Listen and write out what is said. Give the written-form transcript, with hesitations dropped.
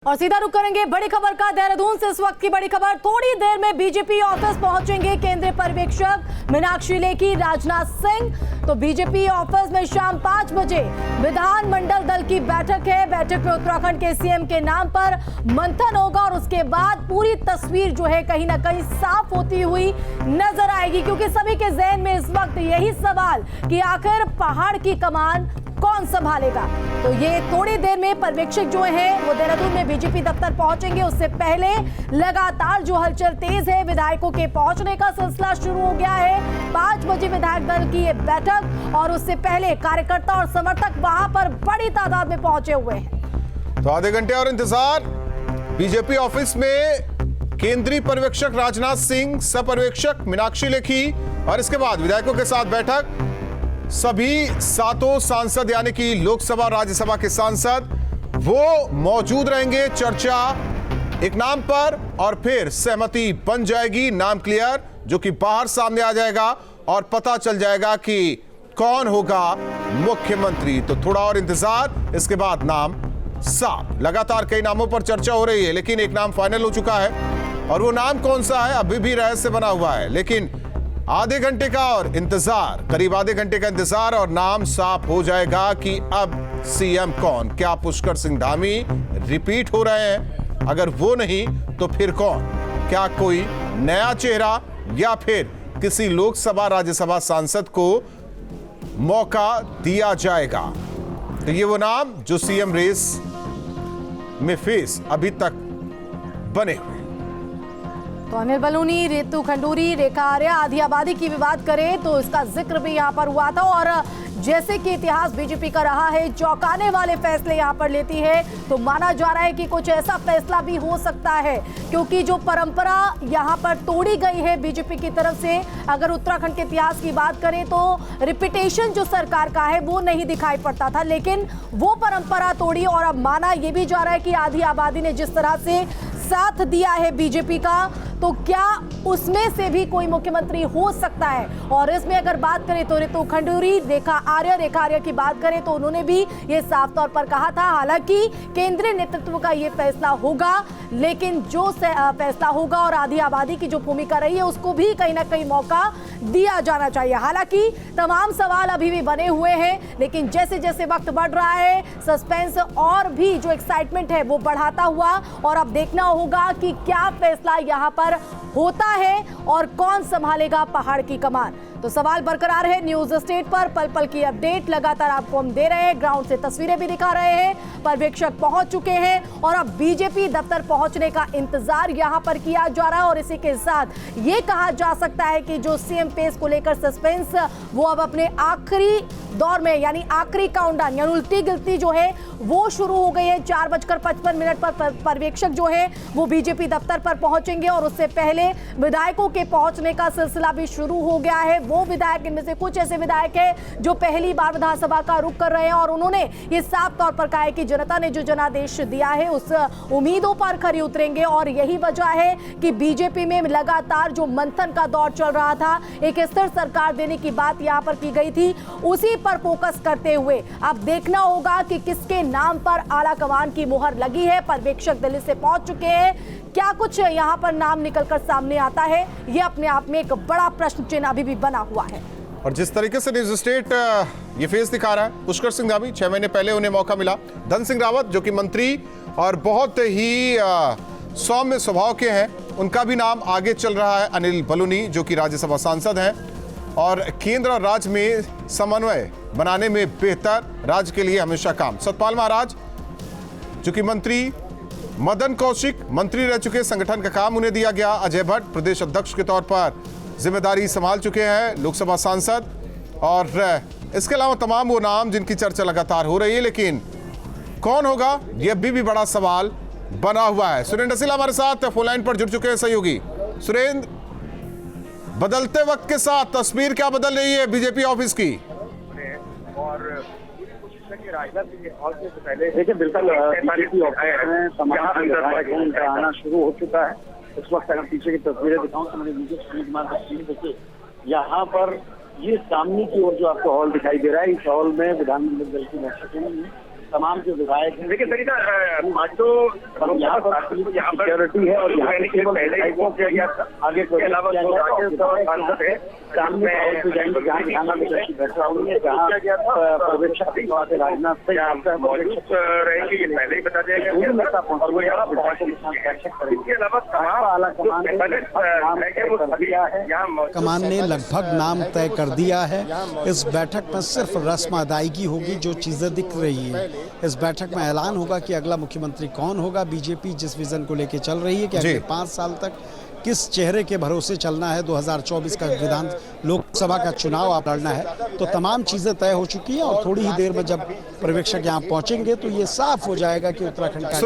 और सीधा रुक करेंगे बड़ी खबर का देहरादून से। इस वक्त की बड़ी खबर, थोड़ी देर में बीजेपी ऑफिस पहुंचेंगे केंद्रीय पर्यवेक्षक मीनाक्षी लेखी, राजनाथ सिंह। तो बीजेपी ऑफिस में शाम 5 बजे विधानमंडल दल की बैठक है। बैठक में उत्तराखंड के सीएम के नाम पर मंथन होगा और उसके बाद पूरी तस्वीर जो है कहीं ना कहीं साफ होती हुई नजर आएगी, क्योंकि सभी के जहन में इस वक्त यही सवाल कि आखिर पहाड़ की कमान कौन संभालेगा। तो ये थोड़ी देर में पर्यवेक्षक जो है वो देहरादून में बीजेपी दफ्तर पहुंचेंगे। उससे पहले लगातार जो हलचल तेज है, विधायकों के पहुंचने का सिलसिला शुरू हो गया है। 5 बजे विधायक दल की ये बैठक और उससे पहले कार्यकर्ता और समर्थक वहां पर बड़ी तादाद में पहुंचे हुए हैं। तो आधे घंटे और इंतजार बीजेपी ऑफिस में केंद्रीय पर्यवेक्षक राजनाथ सिंह, सह पर्यवेक्षक मीनाक्षी लेखी और इसके बाद विधायकों के साथ बैठक। सभी 7 सांसद यानी कि लोकसभा राज्यसभा के सांसद वो मौजूद रहेंगे। चर्चा एक नाम पर और फिर सहमति बन जाएगी, नाम क्लियर जो कि बाहर सामने आ जाएगा और पता चल जाएगा कि कौन होगा मुख्यमंत्री। तो थोड़ा और इंतजार, इसके बाद नाम साफ। लगातार कई नामों पर चर्चा हो रही है, लेकिन एक नाम फाइनल हो चुका है और वो नाम कौन सा है अभी भी रहस्य बना हुआ है। लेकिन आधे घंटे का और इंतजार, करीब आधे घंटे का इंतजार और नाम साफ हो जाएगा कि अब सीएम कौन। क्या पुष्कर सिंह धामी रिपीट हो रहे हैं? अगर वो नहीं तो फिर कौन? क्या कोई नया चेहरा या फिर किसी लोकसभा राज्यसभा सांसद को मौका दिया जाएगा? तो ये वो नाम जो सीएम रेस में फेस अभी तक बने हुए। तो अनिल बलूनी, रितु खंडूरी, रेखा आर्य आदि आबादी की भी बात करें तो इसका जिक्र भी यहाँ पर हुआ था। और जैसे कि इतिहास बीजेपी का रहा है, चौंकाने वाले फैसले यहाँ पर लेती है, तो माना जा रहा है कि कुछ ऐसा फैसला भी हो सकता है, क्योंकि जो परंपरा यहाँ पर तोड़ी गई है बीजेपी की तरफ से, अगर उत्तराखंड के इतिहास की बात करें तो रिपीटेशन जो सरकार का है वो नहीं दिखाई पड़ता था, लेकिन वो परंपरा तोड़ी। और अब माना ये भी जा रहा है कि आधी आबादी ने जिस तरह से साथ दिया है बीजेपी का, तो क्या उसमें से भी कोई मुख्यमंत्री हो सकता है। और इसमें अगर बात करें तो रितु खंडूरी, रेखा आर्य की बात करें तो उन्होंने भी ये साफ तौर पर कहा था, हालांकि केंद्रीय नेतृत्व का ये फैसला होगा, लेकिन जो फैसला होगा और आधी आबादी की जो भूमिका रही है उसको भी कहीं ना कहीं मौका दिया जाना चाहिए। हालांकि तमाम सवाल अभी भी बने हुए हैं, लेकिन जैसे जैसे वक्त बढ़ रहा है सस्पेंस और भी जो एक्साइटमेंट है वो बढ़ाता हुआ, और अब देखना होगा कि क्या फैसला यहाँ पर होता है और कौन संभालेगा पहाड़ की कमान। तो सवाल बरकरार है। न्यूज स्टेट पर पल पल की अपडेट लगातार आपको हम दे रहे हैं, ग्राउंड से तस्वीरें भी दिखा रहे हैं। पर्यवेक्षक पहुंच चुके हैं और अब बीजेपी दफ्तर पहुंचने का इंतजार यहां पर किया जा रहा है। और इसी के साथ ये कहा जा सकता है कि जो सीएम पेस को लेकर सस्पेंस वो अब अपने आखिरी दौर में, यानी आखिरी काउंटडाउन यानी उल्टी गिनती जो है वो शुरू हो गई है। 4:55 पर पर्यवेक्षक जो है वो बीजेपी दफ्तर पर पहुंचेंगे और उससे पहले विधायकों के पहुंचने का सिलसिला भी शुरू हो गया है। वो विधायक, इनमें से कुछ ऐसे विधायक हैं जो पहली बार विधानसभा का रुख कर रहे हैं और उन्होंने ये साफ तौर पर कहा है कि जनता ने जो जनादेश दिया है उस उम्मीदों पर खरी उतरेंगे। और यही वजह है कि बीजेपी में लगातार जो मंथन का दौर चल रहा था, एक स्थिर सरकार देने की बात यहां पर की गई थी, उसी पर फोकस करते हुए अब देखना होगा कि किसके नाम पर आला कमान की मुहर लगी है। पर्यवेक्षक दिल्ली से पहुंच चुके हैं, क्या कुछ यहां पर नाम निकलकर सामने आता है, यह अपने आप में एक बड़ा प्रश्न चिन्ह अभी भी बना हुआ है। और जिस तरीके से न्यूज स्टेट ये फेस दिखा रहा है, पुष्कर सिंह धामी 6 महीने पहले उन्हें मौका मिला। धन सिंह रावत जो कि मंत्री और बहुत ही सौम्य स्वभाव के हैं, उनका भी नाम आगे चल रहा है। अनिल बलूनी जो कि राज्यसभा सांसद हैं और केंद्र और राज्य में समन्वय बनाने में बेहतर, राज्य के लिए हमेशा काम। सतपाल महाराज जो कि मंत्री, मदन कौशिक मंत्री रह चुके, संगठन का काम उन्हें दिया गया। अजय भट्ट प्रदेश अध्यक्ष के तौर पर जिम्मेदारी संभाल चुके हैं, लोकसभा सांसद। और इसके अलावा तमाम वो नाम जिनकी चर्चा लगातार हो रही है, लेकिन कौन होगा ये अभी भी बड़ा सवाल बना हुआ है। सुरेंद्र सिला हमारे साथ फोन लाइन पर जुड़ चुके हैं सहयोगी। सुरेंद्र, बदलते वक्त के साथ तस्वीर क्या बदल रही है बीजेपी ऑफिस की? और देखिए बिल्कुल आना शुरू हो चुका है। इस वक्त अगर पीछे की तस्वीरें दिखाऊं तो मेरे नीचे सुनील कुमार तस्वीर देखिए, यहाँ पर ये सामने की ओर जो आपको हॉल दिखाई दे रहा है, इस हॉल में विधानमंडल दल की बैठक होनी है तमाम जो विधायक हैं। देखिए सरिता, आज तो यहाँ पर सिक्योरिटी है और यहाँ के पहले ही किया गया था। आगे के अलावा किया जो गया राज्यसभा सांसद है सामने बैठा हुई है, जहाँ पर्यवेक्षक राजनाथ सिंह मौजूद रहेंगे, ये पहले ही बता दिया गया और वो यहाँ इसके अलावा तमाम कमान ने लगभग नाम तय कर दिया है। इस बैठक में सिर्फ रस्म अदायगी होगी, जो चीजें दिख रही है। इस बैठक में ऐलान होगा कि अगला मुख्यमंत्री कौन होगा। बीजेपी जिस विजन को लेकर चल रही है कि अगले 5 साल तक किस चेहरे के भरोसे चलना है, 2024 का विधान लोकसभा का चुनाव आप लड़ना है, तो तमाम चीजें तय हो चुकी हैं और थोड़ी ही देर में जब पर्यवेक्षक यहाँ पहुंचेंगे तो ये साफ हो जाएगा कि उत्तराखंड का